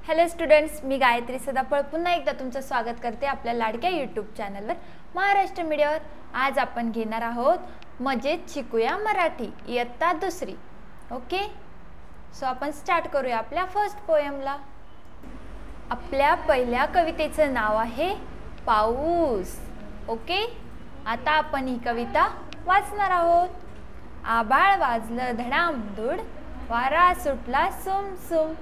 Hello students, मी गायत्री सदाफळ पुन्हा एकदा तुमचं स्वागत करते आपल्या लाडक्या यूट्यूब चॅनलवर महाराष्ट्र मीडियावर। आज आपण घेणार आहोत मजेत शिकूया मराठी इयत्ता दुसरी। ओके, सो आपण स्टार्ट करूया आपल्या फर्स्ट पोएमला। आपल्या पहिल्या कवितेचं नाव आहे पाऊस। ओके, आता आपण ही कविता वाचणार आहोत। आभाळ वाजलं धडामधूड, वारा सुटला सुम सुम,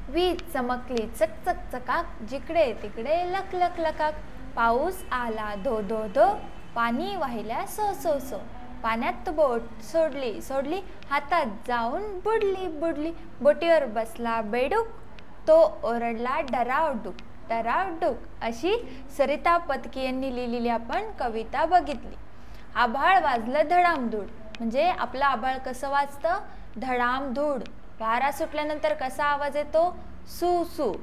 वीज चमकली चक चक चकाक, जिकडे तिकडे लक लक लकाक, पाऊस आला धो धो धो, पाणी वाहिल्या सो सो सो, पाण्यात बोट सोडली सोडली, हातात जाऊन बुडली बुडली, बोटीवर बसला बेडूक, तो ओरडला डरावडूक डरावडूक। अशी सरिता पत्की यांनी लिहिलेली आपण कविता बघितली। आभाळ वाजलं धडामधूड म्हणजे आपलं आभाळ कसं वाजतं, धडामधूड। वारा सुटल्यानंतर कसा आवाज येतो, सू सू।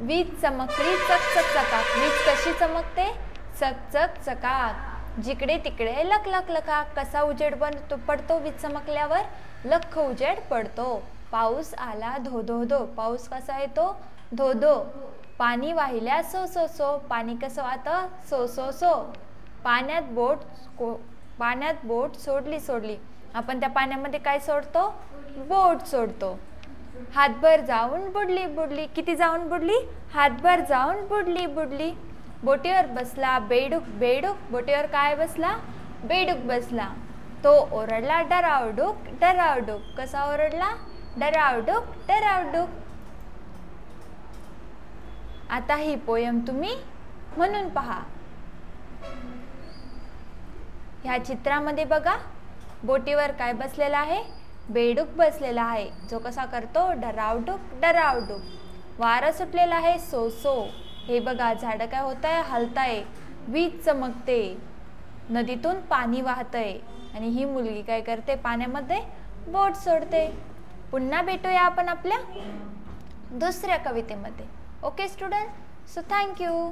वीज चमकली चक चक चकाक, वीज कशी चमकते, चक चक चकाक, जिकडे तिकडे लक लक लकाक, कसा उजेड पडतो वीज चमकल्यावर, लख उजेड पडतो। पाऊस आला धो धो धो, पाऊस कसा येतो, धो धो। पाणी वाहिल्या सो सो सो, पाणी कसं वाहतं, सो सो सो। पाण्यात बोट सोडली सोडली, आपण त्या पाण्यामध्ये काय सोडतो, बोट सोडतो। हातभर जाऊन बुडली बुडली, किती जाऊन बुडली, हातभर जाऊन बुडली बुडली। बोटीवर बसला बेडूक बेडूक, बोटीवर काय बसला, बेडूक बसला, तो ओरडला डरावडूक डरावडूक। कसा ओरडला, डरावडूक डरावडूक। आता ही पोयम तुम्ही म्हणून पहा। ह्या चित्रामध्ये बघा, बोटीवर काय बसलेला आहे, बेडूक बसलेला आहे, जो कसा करतो, डरावडूक डरावडूक। वारा सुटलेला आहे सो सो, हे बघा झाडं काय होत आहे, हलताय, वीज चमकते, नदीतून पाणी वाहतय, आणि ही मुलगी काय करते, पाण्यामध्ये बोट सोडते। पुन्हा भेटूया आपण आपल्या दुसऱ्या कवितेमध्ये। Okay student, so thank you.